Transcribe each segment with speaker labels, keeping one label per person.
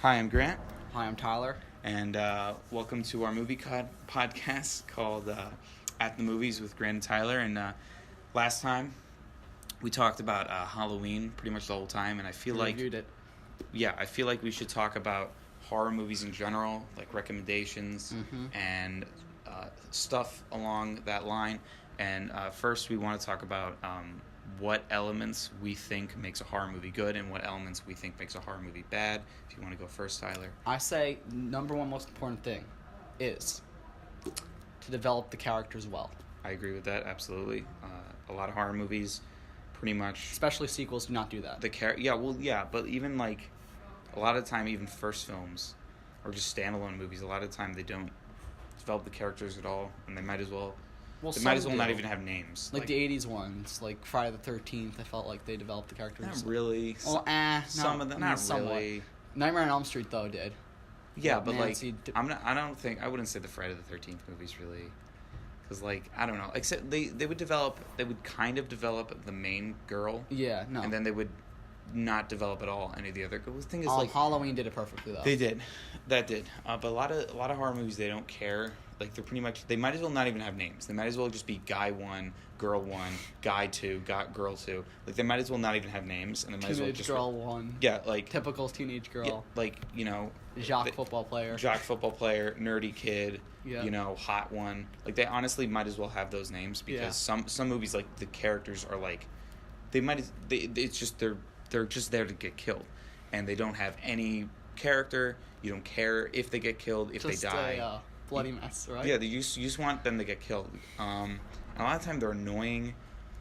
Speaker 1: Hi, I'm Grant,
Speaker 2: Hi, I'm Tyler.
Speaker 1: and welcome to our movie podcast called At the Movies with Grant and Tyler. And last time we talked about Halloween pretty much the whole time, and I feel like
Speaker 2: Reviewed it.
Speaker 1: I feel like we should talk about horror movies in general, like recommendations and stuff along that line. And first, we want to talk about what elements we think makes a horror movie good and what elements we think makes a horror movie bad. If you want to go first, Tyler.
Speaker 2: I say number one most important thing is to develop the characters well.
Speaker 1: I agree with that, absolutely. A lot of horror movies, pretty much...
Speaker 2: Especially sequels do not do that.
Speaker 1: But even like, a lot of the time, even first films, or just standalone movies, a lot of the time they don't develop the characters at all, and they might as well... They might as well not even have names.
Speaker 2: Like the 80s ones, like Friday the 13th, I felt like they developed the characters.
Speaker 1: Not really.
Speaker 2: Some
Speaker 1: of them, not really.
Speaker 2: Nightmare on Elm Street, though, did.
Speaker 1: Yeah, but Nancy I wouldn't say the Friday the 13th movies really. Because, I don't know. Except they would kind of develop the main girl.
Speaker 2: Yeah, no.
Speaker 1: And then they would not develop at all any of the other girls. The thing is,
Speaker 2: Halloween did it perfectly, though.
Speaker 1: They did. That did. But a lot of horror movies, they don't care. Like, they're pretty much... They might as well not even have names. They might as well just be Guy 1, Girl 1, Guy 2, Girl 2. Like, they might as well not even have names. And they might as well just...
Speaker 2: Teenage Girl 1.
Speaker 1: Yeah, like...
Speaker 2: Typical teenage girl.
Speaker 1: Yeah,
Speaker 2: Jock football player.
Speaker 1: Jock football player, nerdy kid,
Speaker 2: yeah.
Speaker 1: Hot one. Like, they honestly might as well have those names because some movies, like, the characters are, like... It's just... They're just there to get killed. And they don't have any character. You don't care if they get killed, if they die.
Speaker 2: Bloody mess, right?
Speaker 1: Yeah, you just want them to get killed. And a lot of time they're annoying.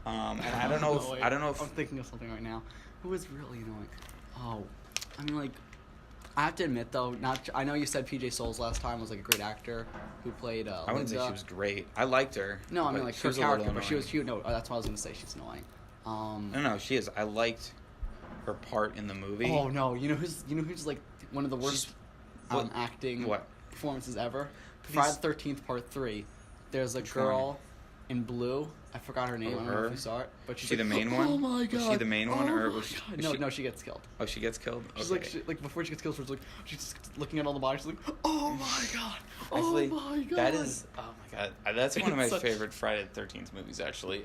Speaker 1: And I don't know if
Speaker 2: I'm thinking of something right now. Who is really annoying? Oh, I mean, I have to admit though, I know you said PJ Souls last time was like a great actor who played.
Speaker 1: I wouldn't say she was great. I liked her.
Speaker 2: No, I mean like her character, but she was cute. No, that's what I was gonna say. She's annoying.
Speaker 1: No, she is. I liked her part in the movie.
Speaker 2: Oh no, you know who's like one of the worst acting performances ever. Friday the 13th Part 3. There's a girl in blue. I forgot her name. I don't know if you saw it. But she's
Speaker 1: the main one?
Speaker 2: Oh my god.
Speaker 1: Was she the main one? Or was
Speaker 2: No, she gets killed.
Speaker 1: Oh, she gets killed? Okay.
Speaker 2: She's like before she gets killed, she's just looking at all the bodies. She's like, oh my god.
Speaker 1: Actually,
Speaker 2: my god.
Speaker 1: That is, oh my god. That's one of my favorite Friday the 13th movies, actually.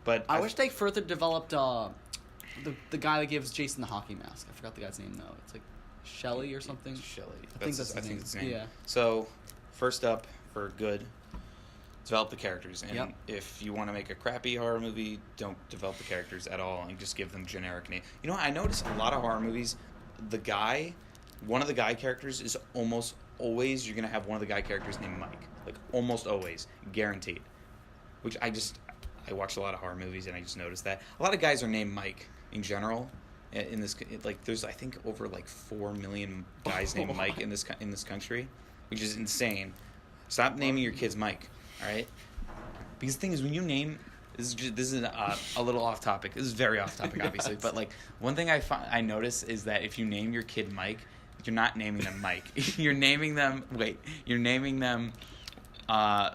Speaker 1: But
Speaker 2: I wish they further developed the guy that gives Jason the hockey mask. I forgot the guy's name, though. It's like Shelley or something.
Speaker 1: Shelley.
Speaker 2: I think that's his name. Yeah.
Speaker 1: So, first up, for good, develop the characters. And if you want to make a crappy horror movie, don't develop the characters at all and just give them generic names. You know what? I notice a lot of horror movies, one of the guy characters is almost always, you're going to have one of the guy characters named Mike. Like, almost always. Guaranteed. Which I watch a lot of horror movies and I just noticed that. A lot of guys are named Mike in general. In this, there's I think over 4 million guys named Mike in this country, which is insane. Stop naming your kids Mike, all right? Because the thing is, when you name, this is a little off topic. This is very off topic, obviously. Yes. But one thing I notice is that if you name your kid Mike, you're not naming them Mike. You're naming them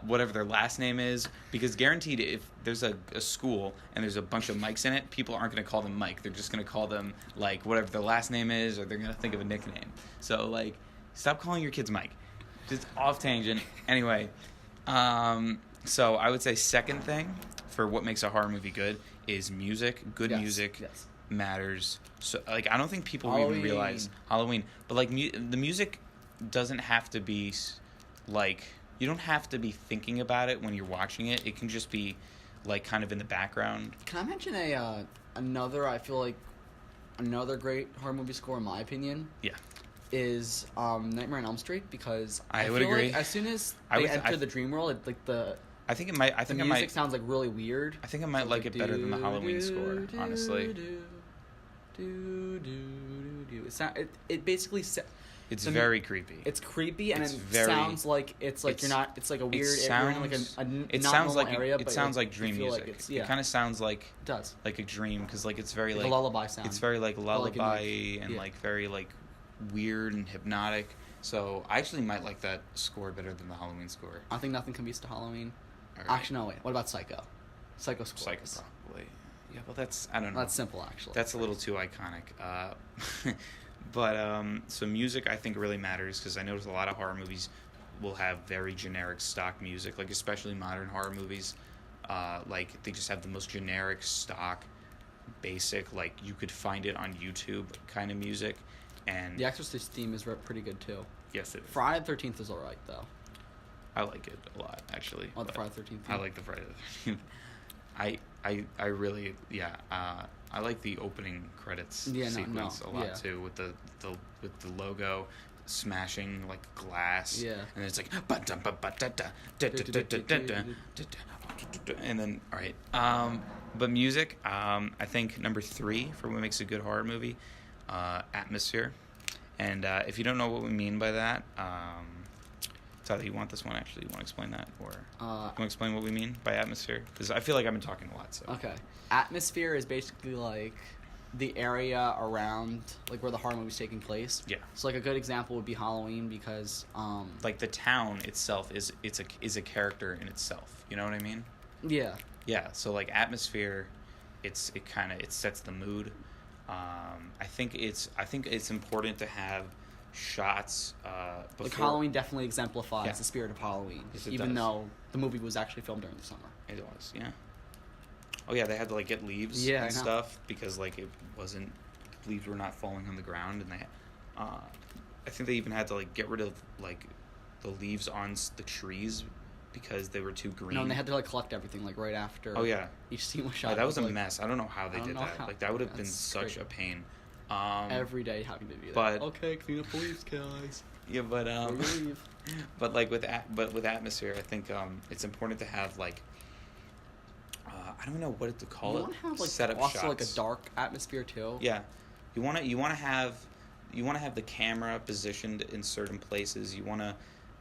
Speaker 1: whatever their last name is, because guaranteed if there's a school and there's a bunch of Mikes in it, people aren't going to call them Mike. They're just going to call them whatever their last name is, or they're going to think of a nickname. So stop calling your kids Mike. Just off tangent. Anyway, so I would say second thing for what makes a horror movie good is music. Good music matters. So I don't think people even realize Halloween, but the music doesn't have to be you don't have to be thinking about it when you're watching it. It can just be kind of in the background.
Speaker 2: Can I mention another great horror movie score in my opinion?
Speaker 1: Yeah.
Speaker 2: Is Nightmare on Elm Street, because
Speaker 1: I would agree.
Speaker 2: As soon as they enter the dream world,
Speaker 1: I think it might. I think
Speaker 2: the music sounds really weird.
Speaker 1: I think I might like it better than the Halloween score, honestly.
Speaker 2: It basically.
Speaker 1: It's very creepy.
Speaker 2: It's creepy, and sounds like you're not. It's like a weird. It sounds like
Speaker 1: area. It sounds like dream music. It kind of sounds like
Speaker 2: it does
Speaker 1: like a dream, because it's very
Speaker 2: a lullaby sound.
Speaker 1: It's very lullaby and very weird and hypnotic. So I actually might like that score better than the Halloween score.
Speaker 2: I think nothing compares to Halloween. Right. Actually, no, wait. What about Psycho? Psycho score.
Speaker 1: Psycho, probably. Yeah, well, I don't know.
Speaker 2: That's simple, actually.
Speaker 1: That's a little too iconic. So music I think really matters because I notice a lot of horror movies will have very generic stock music, like especially modern horror movies. Like they just have the most generic stock, basic, like you could find it on YouTube kind of music. And
Speaker 2: The Exorcist theme is pretty good too.
Speaker 1: Yes, it is.
Speaker 2: Friday the 13th is alright though.
Speaker 1: I like it a lot actually.
Speaker 2: Oh, the Friday the 13th.
Speaker 1: I like the Friday the 13th. I really I like the opening credits sequence a lot too with the logo smashing like glass.
Speaker 2: Yeah.
Speaker 1: And it's like and then all right. But music, I think number 3 for what makes a good horror movie, atmosphere. And if you don't know what we mean by that, Tyler, you want this one actually? You want to explain that, or you want to explain what we mean by atmosphere? Because I feel like I've been talking a lot. So
Speaker 2: okay, atmosphere is basically like the area around like where the horror movie's taking place.
Speaker 1: Yeah.
Speaker 2: So like a good example would be Halloween because
Speaker 1: like the town itself is a character in itself. You know what I mean?
Speaker 2: Yeah.
Speaker 1: Yeah. So like atmosphere, it sets the mood. I think it's important to have shots before.
Speaker 2: Like Halloween definitely exemplifies the spirit of Halloween,
Speaker 1: yes,
Speaker 2: even though the movie was actually filmed during the summer.
Speaker 1: It was, yeah. Oh yeah, they had to like get leaves and stuff because like leaves were not falling on the ground, and they, I think they even had to like get rid of like the leaves on the trees because they were too green.
Speaker 2: No, and they had to like collect everything like right after.
Speaker 1: Oh yeah,
Speaker 2: each scene was shot.
Speaker 1: Yeah, that was a mess. I don't know how they did that. Like that would have been such a pain.
Speaker 2: Every day having to do that.
Speaker 1: But
Speaker 2: okay, clean up the leaves, guys.
Speaker 1: Yeah, but but like with atmosphere, I think it's important to have like I don't know what to call it.
Speaker 2: You want to have like
Speaker 1: setup
Speaker 2: also
Speaker 1: shots.
Speaker 2: Like a dark atmosphere too.
Speaker 1: Yeah, you want to have the camera positioned in certain places. You want to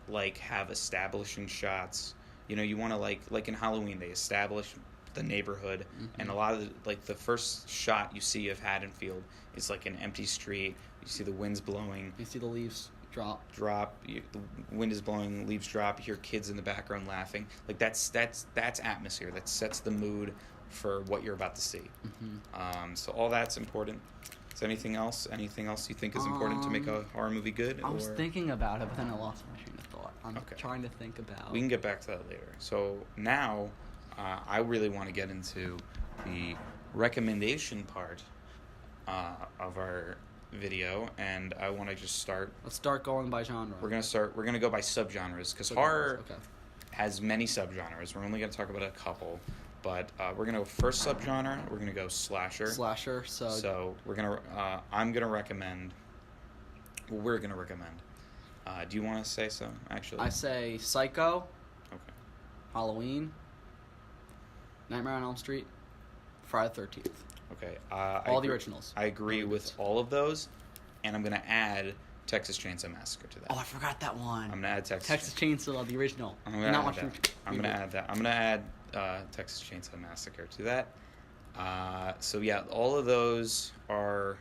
Speaker 1: like have establishing shots. You know, you want to like in Halloween they establish the neighborhood, and a lot of the first shot you see of Haddonfield is like an empty street. You see the winds blowing.
Speaker 2: You see the leaves drop.
Speaker 1: The wind is blowing, leaves drop. You hear kids in the background laughing. Like that's atmosphere. That sets the mood for what you're about to see. So all that's important. Is there anything else? Anything else you think is important to make a horror movie good?
Speaker 2: I was thinking about it, but then I lost my train of thought. I'm trying to think about.
Speaker 1: We can get back to that later. So now, I really want to get into the recommendation part of our video, and I want to just start.
Speaker 2: Let's start going by genre.
Speaker 1: We're gonna go by subgenres because horror has many subgenres. We're only gonna talk about a couple, but we're gonna go first subgenre. We're gonna go slasher.
Speaker 2: Slasher.
Speaker 1: So we're gonna. I'm gonna recommend. Well, we're gonna recommend. Do you want to say so? Actually,
Speaker 2: I say Psycho.
Speaker 1: Okay.
Speaker 2: Halloween. Nightmare on Elm Street. Friday the 13th.
Speaker 1: Okay.
Speaker 2: All the originals.
Speaker 1: I agree with all of those, and I'm going to add Texas Chainsaw Massacre to that.
Speaker 2: Oh, I forgot that one.
Speaker 1: I'm going to add
Speaker 2: Texas Chainsaw, the original.
Speaker 1: I'm going to add that. I'm going to add that. I'm going to add Texas Chainsaw Massacre to that. So yeah, all of those are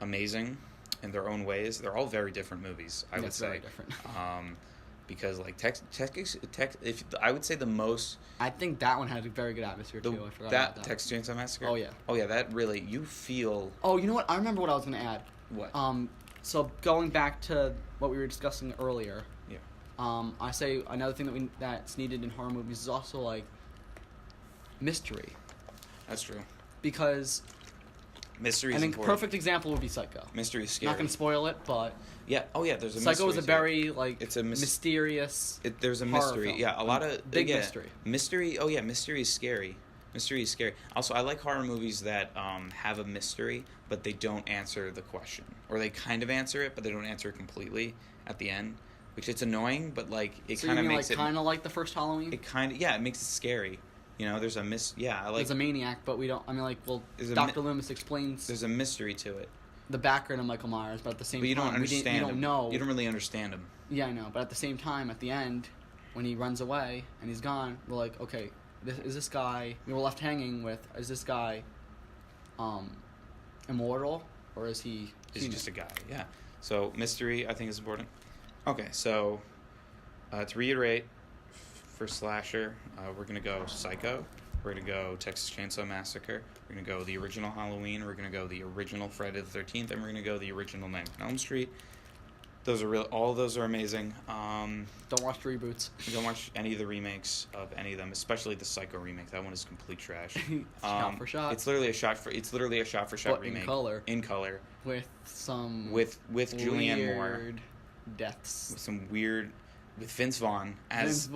Speaker 1: amazing in their own ways. They're all very different movies, I would say.
Speaker 2: Very different.
Speaker 1: Because like if I would say the most.
Speaker 2: I think that one had a very good atmosphere too. I forgot about that.
Speaker 1: Texas Chainsaw Massacre.
Speaker 2: Oh yeah.
Speaker 1: Oh yeah, that really you feel.
Speaker 2: Oh, you know what? I remember what I was going to add.
Speaker 1: What?
Speaker 2: So going back to what we were discussing earlier.
Speaker 1: Yeah.
Speaker 2: I say another thing that's needed in horror movies is also like mystery.
Speaker 1: That's true.
Speaker 2: Because
Speaker 1: mystery is important.
Speaker 2: Perfect example would be Psycho.
Speaker 1: Mystery is scary.
Speaker 2: Not going to spoil it, but
Speaker 1: yeah. Oh yeah. There's a
Speaker 2: Psycho
Speaker 1: mystery
Speaker 2: is a very like
Speaker 1: it's a
Speaker 2: mysterious.
Speaker 1: There's a mystery.
Speaker 2: Film.
Speaker 1: Yeah, a lot of
Speaker 2: big mystery.
Speaker 1: Mystery. Oh yeah, mystery is scary. Mystery is scary. Also, I like horror movies that have a mystery, but they don't answer the question, or they kind of answer it, but they don't answer it completely at the end, which it's annoying, but like it kind of makes it
Speaker 2: kind of like the first Halloween.
Speaker 1: It kind of it makes it scary. You know, there's a I like.
Speaker 2: There's a maniac, but we don't. I mean, like, well, Dr. Loomis explains.
Speaker 1: There's a mystery to it.
Speaker 2: The background of Michael Myers, but at the same time,
Speaker 1: but you don't understand him.
Speaker 2: You don't know.
Speaker 1: You don't really understand him.
Speaker 2: Yeah, I know. But at the same time, at the end, when he runs away and he's gone, we're like, okay, is this guy we were left hanging with? Is this guy, immortal, or is he?
Speaker 1: Is he just a guy? Yeah. So mystery, I think, is important. Okay, so to reiterate, for slasher, we're gonna go Psycho. We're going to go Texas Chainsaw Massacre. We're going to go the original Halloween. We're going to go the original Friday the 13th. And we're going to go the original Nightmare on Elm Street. Those are all of those are amazing.
Speaker 2: Don't watch the reboots.
Speaker 1: Don't watch any of the remakes of any of them, especially the Psycho remake. That one is complete trash.
Speaker 2: Shot for shot.
Speaker 1: It's literally a shot for shot remake. In color.
Speaker 2: With some
Speaker 1: with Julianne Moore.
Speaker 2: Deaths.
Speaker 1: With Vince Vaughn as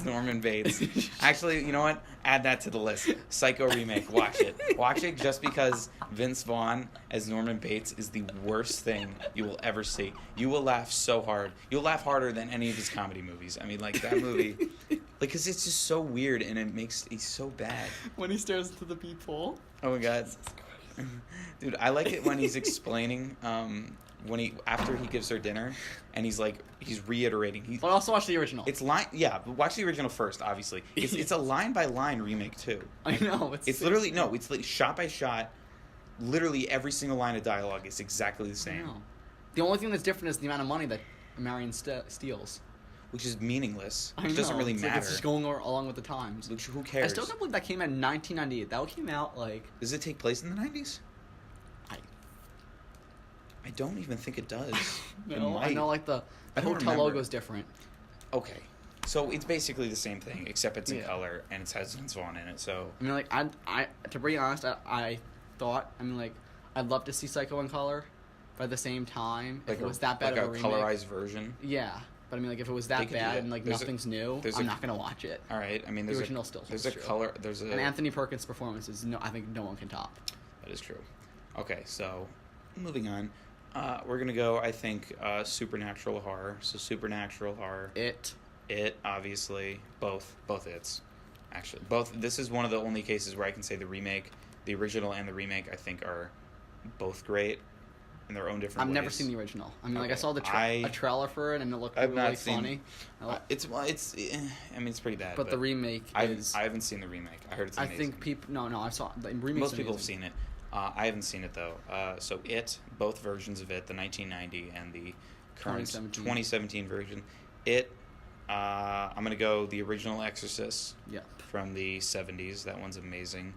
Speaker 1: Norman Bates. Actually, you know what? Add that to the list. Psycho remake. Watch it. Watch it just because Vince Vaughn as Norman Bates is the worst thing you will ever see. You will laugh so hard. You'll laugh harder than any of his comedy movies. I mean, like, that movie, because it's just so weird and he's so bad.
Speaker 2: When he stares into the peephole.
Speaker 1: Oh my God. Dude, I like it when he's explaining, after he gives her dinner, and he's reiterating.
Speaker 2: But also watch the original.
Speaker 1: But watch the original first. Obviously, it's a line by line remake too.
Speaker 2: I know.
Speaker 1: It's literally it's like shot by shot. Literally every single line of dialogue is exactly the same.
Speaker 2: I know. The only thing that's different is the amount of money that Marion steals,
Speaker 1: which is meaningless.
Speaker 2: I know.
Speaker 1: It doesn't really matter.
Speaker 2: It's just going along with the times.
Speaker 1: Which, who cares?
Speaker 2: I still can't believe that came out in 1998. That came out like.
Speaker 1: Does it take place in the 90s? I don't even think it does.
Speaker 2: No, I know, like the hotel logo is different.
Speaker 1: Okay, so it's basically the same thing except it's in color and it has Vince Vaughn in it. So
Speaker 2: I mean, like I to be honest, I thought I'd love to see Psycho in color, but at the same time, if it was that bad
Speaker 1: like
Speaker 2: of a remake,
Speaker 1: colorized version.
Speaker 2: Yeah, but I mean, like if it was that bad and like nothing's new, I'm not gonna watch it.
Speaker 1: All right, I mean,
Speaker 2: the original still.
Speaker 1: And
Speaker 2: Anthony Perkins' performance is I think no one can top.
Speaker 1: That is true. Okay, so moving on. We're going to go, I think, supernatural horror. So supernatural horror.
Speaker 2: It,
Speaker 1: obviously. Both its. Actually. This is one of the only cases where I can say the original and the remake, I think, are both great in their own different ways.
Speaker 2: I've never seen the original. I mean, I saw a trailer for it and it looked really funny.
Speaker 1: It's pretty bad.
Speaker 2: But the remake is...
Speaker 1: I haven't seen the remake. I heard it's amazing.
Speaker 2: I think people... No, I saw... The remake.
Speaker 1: Most people have seen it. I haven't seen it, though. So both versions of it, the 1990 and the current 2017 version. I'm going to go the original Exorcist from the 70s. That one's amazing.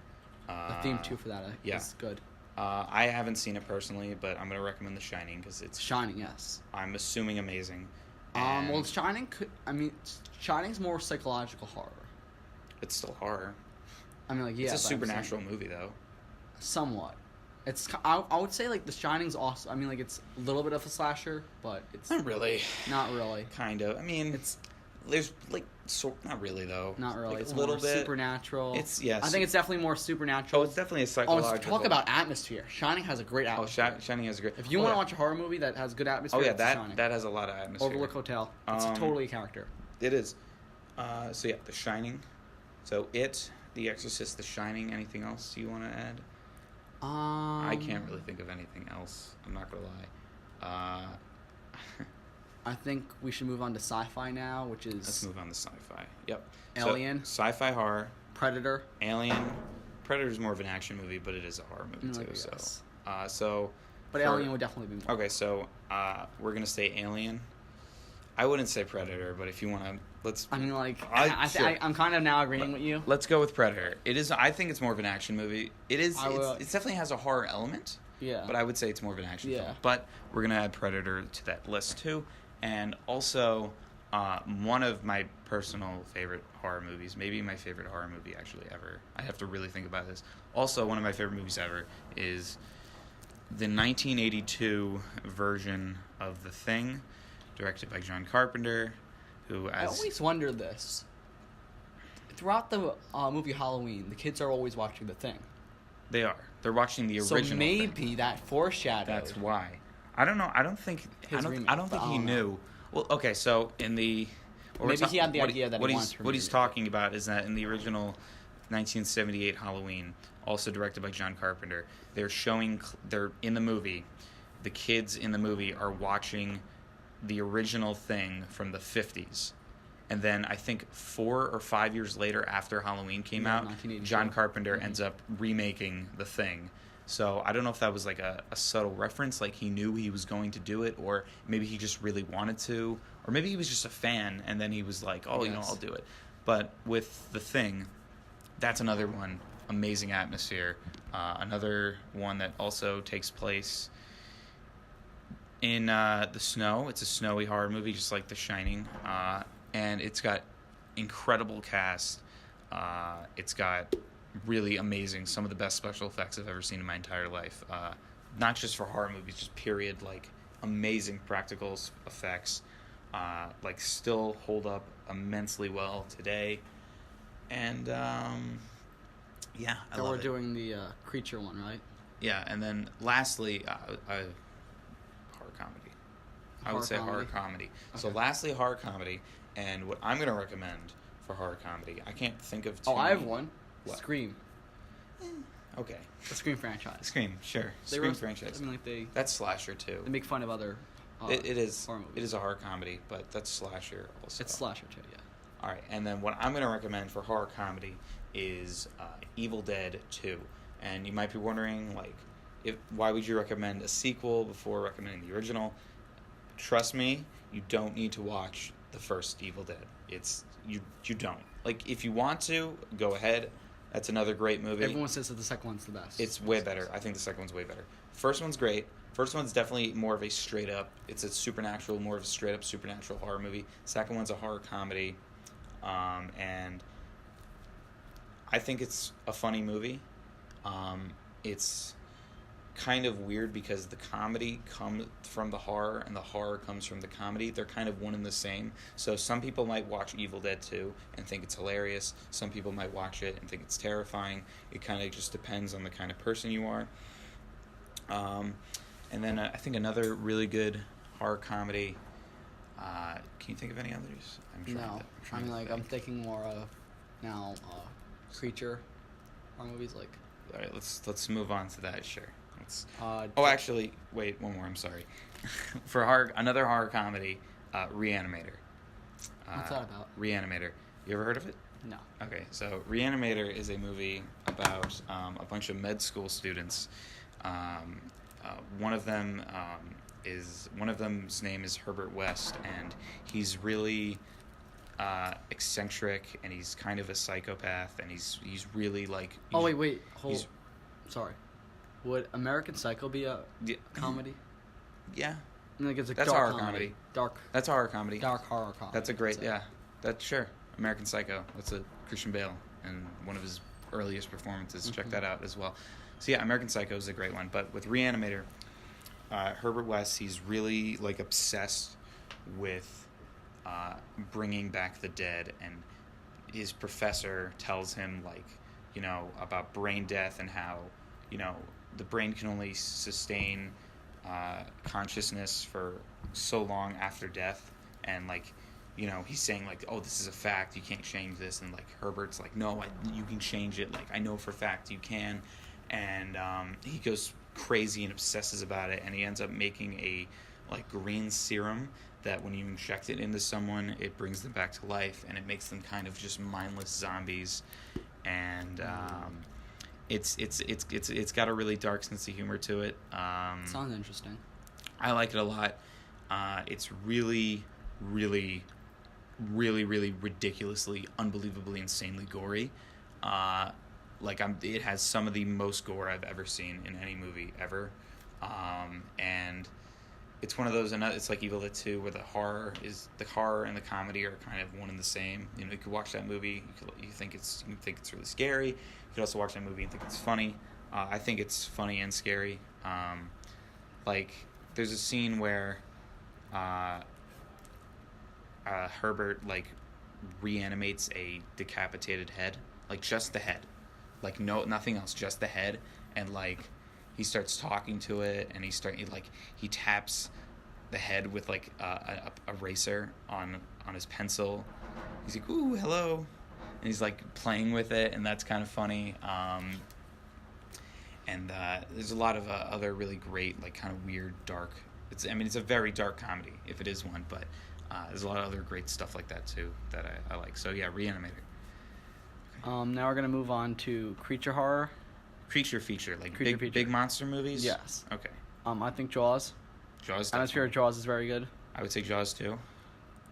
Speaker 2: The theme, too, for that is good.
Speaker 1: I haven't seen it personally, but I'm going to recommend The Shining because it's...
Speaker 2: Shining, yes.
Speaker 1: I'm assuming amazing.
Speaker 2: Well, Shining's more psychological horror.
Speaker 1: It's still horror.
Speaker 2: I mean, like, yeah.
Speaker 1: It's a supernatural movie, though.
Speaker 2: Somewhat. I would say like The Shining's awesome. I mean, like it's a little bit of a slasher, but it's
Speaker 1: not really.
Speaker 2: Not really.
Speaker 1: Kind of. I mean, there's like not really though.
Speaker 2: Not really.
Speaker 1: Like
Speaker 2: it's
Speaker 1: a little bit
Speaker 2: supernatural.
Speaker 1: I think
Speaker 2: it's definitely more supernatural.
Speaker 1: Oh, it's definitely a psychological.
Speaker 2: Talk about atmosphere. Shining has a great atmosphere.
Speaker 1: Oh, Shining has a great.
Speaker 2: If you want to watch a horror movie that has good atmosphere,
Speaker 1: that has a lot of atmosphere.
Speaker 2: Overlook Hotel. It's totally a character.
Speaker 1: It is. So yeah, The Shining. So The Exorcist, The Shining. Anything else you want to add? I can't really think of anything else. I'm not gonna lie.
Speaker 2: I think we should move on to sci-fi now, which is...
Speaker 1: Let's move on to sci-fi. Yep.
Speaker 2: Alien.
Speaker 1: So, sci-fi horror.
Speaker 2: Predator.
Speaker 1: Alien. Predator's more of an action movie, but it is a horror movie too. Yes.
Speaker 2: But Alien would definitely be more.
Speaker 1: Okay, so we're gonna say Alien. I wouldn't say Predator, but if you want to, let's...
Speaker 2: I mean, like, I'm kind of now agreeing with you.
Speaker 1: Let's go with Predator. It is. I think it's more of an action movie. It is. It definitely has a horror element.
Speaker 2: Yeah.
Speaker 1: But I would say it's more of an action film. But we're going to add Predator to that list, too. And also, one of my personal favorite horror movies, maybe my favorite horror movie actually ever. I have to really think about this. Also, one of my favorite movies ever is the 1982 version of The Thing, directed by John Carpenter, I
Speaker 2: always wonder this. Throughout the movie Halloween, the kids are always watching The Thing.
Speaker 1: They are. They're watching the original.
Speaker 2: So maybe that foreshadowed.
Speaker 1: That's why. I don't know. I don't think he knew. Well, okay. So in the
Speaker 2: maybe he had the idea that
Speaker 1: what he's talking about is that in the original 1978 Halloween, also directed by John Carpenter, they're in the movie. The kids in the movie are watching the original Thing from the 50s. And then I think 4 or 5 years later after Halloween came out, John Carpenter ends up remaking The Thing. So I don't know if that was like a subtle reference, like he knew he was going to do it, or maybe he just really wanted to, or maybe he was just a fan and then he was like, I'll do it. But with The Thing, that's another one. Amazing atmosphere. Another one that also takes place in the snow. It's a snowy horror movie, just like The Shining. And it's got incredible cast. It's got really amazing, some of the best special effects I've ever seen in my entire life. Not just for horror movies, just period, like amazing practical effects. Like still hold up immensely well today. And yeah, I love it.
Speaker 2: We're doing the creature one, right?
Speaker 1: Yeah, and then lastly, horror comedy. I would say horror comedy. Okay. So lastly, horror comedy, and what I'm going to recommend for horror comedy, I can't think of too
Speaker 2: I have one.
Speaker 1: What?
Speaker 2: Scream.
Speaker 1: Okay.
Speaker 2: The Scream franchise.
Speaker 1: Scream, sure. Scream franchise. I mean, that's slasher too.
Speaker 2: They make fun of other
Speaker 1: it is
Speaker 2: horror movies.
Speaker 1: It is a horror comedy, but that's slasher also.
Speaker 2: It's slasher too, yeah.
Speaker 1: All right, and then what I'm going to recommend for horror comedy is Evil Dead 2. And you might be wondering, like, why would you recommend a sequel before recommending the original? Trust me, you don't need to watch the first Evil Dead. You don't. Like, if you want to, go ahead. That's another great movie.
Speaker 2: Everyone says that the second one's the best.
Speaker 1: It's way better. I think the second one's way better. First one's great. First one's definitely more of a straight up. It's a supernatural, more of a straight up supernatural horror movie. Second one's a horror comedy, and I think it's a funny movie. It's kind of weird because the comedy comes from the horror and the horror comes from the comedy. They're kind of one and the same. So some people might watch Evil Dead 2 and think it's hilarious. Some people might watch it and think it's terrifying. It kind of just depends on the kind of person you are. And then I think another really good horror comedy. Can you think of any others?
Speaker 2: I'm thinking more of now creature horror movies like.
Speaker 1: All right, let's move on to that. Sure. Actually, wait, one more. I'm sorry. For another horror comedy, Reanimator.
Speaker 2: What's that about?
Speaker 1: Reanimator. You ever heard of it?
Speaker 2: No.
Speaker 1: Okay, so Reanimator is a movie about a bunch of med school students. One of them's name is Herbert West, and he's really eccentric, and he's kind of a psychopath, and he's really like.
Speaker 2: Sorry. Would American Psycho be a comedy?
Speaker 1: Yeah.
Speaker 2: Like it's
Speaker 1: that's
Speaker 2: dark
Speaker 1: horror comedy.
Speaker 2: Dark.
Speaker 1: That's horror comedy.
Speaker 2: Dark horror comedy.
Speaker 1: That's a great, That's sure. American Psycho. That's a Christian Bale and one of his earliest performances. Check that out as well. So yeah, American Psycho is a great one. But with Reanimator, Herbert West, he's really like obsessed with bringing back the dead, and his professor tells him about brain death and how the brain can only sustain consciousness for so long after death, and he's saying this is a fact, you can't change this, and Herbert's no, you can change it, I know for a fact you can, and he goes crazy and obsesses about it, and he ends up making a green serum that when you inject it into someone, it brings them back to life, and it makes them kind of just mindless zombies, and it's got a really dark sense of humor to it.
Speaker 2: Sounds interesting.
Speaker 1: I like it a lot. It's really, really, really, really ridiculously, unbelievably, insanely gory. It has some of the most gore I've ever seen in any movie ever. And it's one of those, and it's like Evil Dead 2, where the horror and the comedy are kind of one and the same. You could watch that movie, you think it's really scary. You could also watch that movie and think it's funny. I think it's funny and scary. There's a scene where Herbert reanimates a decapitated head, just the head, nothing else, just the head, and he starts talking to it, and he taps the head with a eraser on his pencil. He's like, "Ooh, hello," and he's playing with it, and that's kind of funny. And there's a lot of other really great, kind of weird, dark. It's a very dark comedy, if it is one, but there's a lot of other great stuff like that too that I like. So yeah, Reanimator. Okay.
Speaker 2: Now we're gonna move on to creature horror.
Speaker 1: Creature feature, big monster movies?
Speaker 2: Yes.
Speaker 1: Okay.
Speaker 2: I think Jaws.
Speaker 1: Jaws.
Speaker 2: Atmosphere of Jaws is very good.
Speaker 1: I would say Jaws too.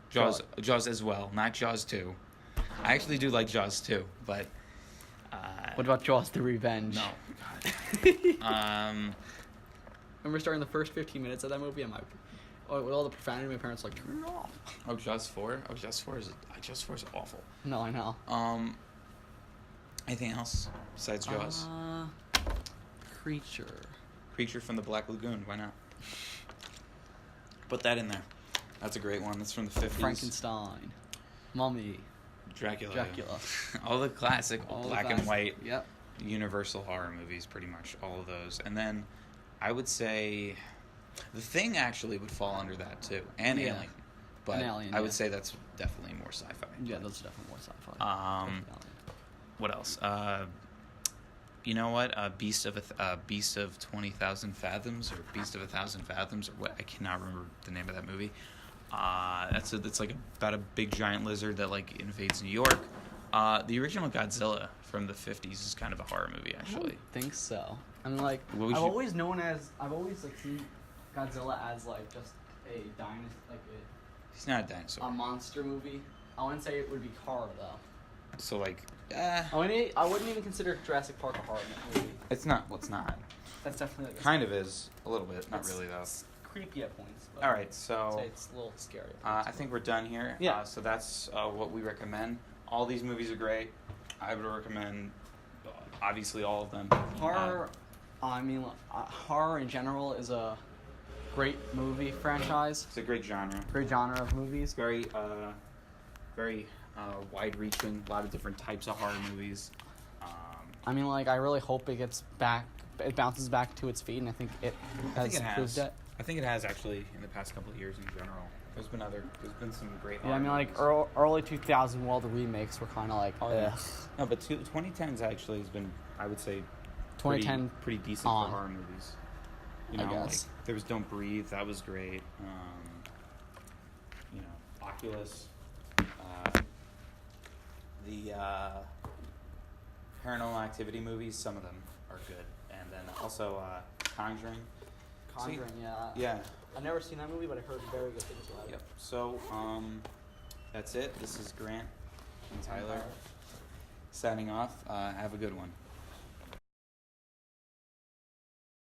Speaker 1: Jaws as well, not Jaws 2. I actually do like Jaws too, but.
Speaker 2: What about Jaws: The Revenge?
Speaker 1: No.
Speaker 2: Remember starting the first 15 minutes of that movie, with all the profanity, my parents like turn it off.
Speaker 1: Oh, Jaws 4. Oh, Jaws 4 is awful.
Speaker 2: No, I know.
Speaker 1: Anything else besides Jaws?
Speaker 2: Creature
Speaker 1: from the Black Lagoon. Why not? Put that in there. That's a great one. That's from the 50s.
Speaker 2: Frankenstein, Mummy,
Speaker 1: Dracula. All the classic black and white.
Speaker 2: Yep.
Speaker 1: Universal horror movies, pretty much all of those. And then I would say The Thing actually would fall under that too, and Alien. But I would say that's definitely more sci-fi.
Speaker 2: Yeah, those are definitely more sci-fi.
Speaker 1: What else? You know what? Beast of 20,000 Fathoms, or Beast of 1,000 Fathoms, or what? I cannot remember the name of that movie. It's like about a big giant lizard that like invades New York. The original Godzilla from the 50s is kind of a horror movie, actually.
Speaker 2: I don't think so. I'm like, I've always seen Godzilla as like just a dinosaur,
Speaker 1: he's not a dinosaur.
Speaker 2: A monster movie. I wouldn't say it would be horror though.
Speaker 1: So like,
Speaker 2: I wouldn't even consider Jurassic Park a horror movie.
Speaker 1: It's not. Well, it's not.
Speaker 2: That's definitely like
Speaker 1: kind of is a little bit. Not really though.
Speaker 2: It's creepy at points. But
Speaker 1: all right, so
Speaker 2: I'd say it's a little scary.
Speaker 1: I think we're done here.
Speaker 2: Yeah.
Speaker 1: So that's what we recommend. All these movies are great. I would recommend, obviously, all of them.
Speaker 2: Horror. Horror in general is a great movie franchise.
Speaker 1: It's a great genre.
Speaker 2: Great genre of movies.
Speaker 1: Very wide-reaching. A lot of different types of horror movies.
Speaker 2: I really hope it gets back. It bounces back to its feet, and I think it has proved it.
Speaker 1: I think it has actually in the past couple of years in general. There's been some great.
Speaker 2: Yeah, early 2000 all the remakes were kind of like. Ugh.
Speaker 1: No, but 2010's actually has been, I would say,
Speaker 2: 2010
Speaker 1: pretty decent for horror movies. You know,
Speaker 2: I guess.
Speaker 1: like there was Don't Breathe, that was great. Oculus. The Paranormal Activity movies, some of them are good, and then also Conjuring. Yeah.
Speaker 2: I've never seen that movie, but I heard very good things about it.
Speaker 1: Yep. So, that's it. This is Grant and Tyler signing off. Have a good one.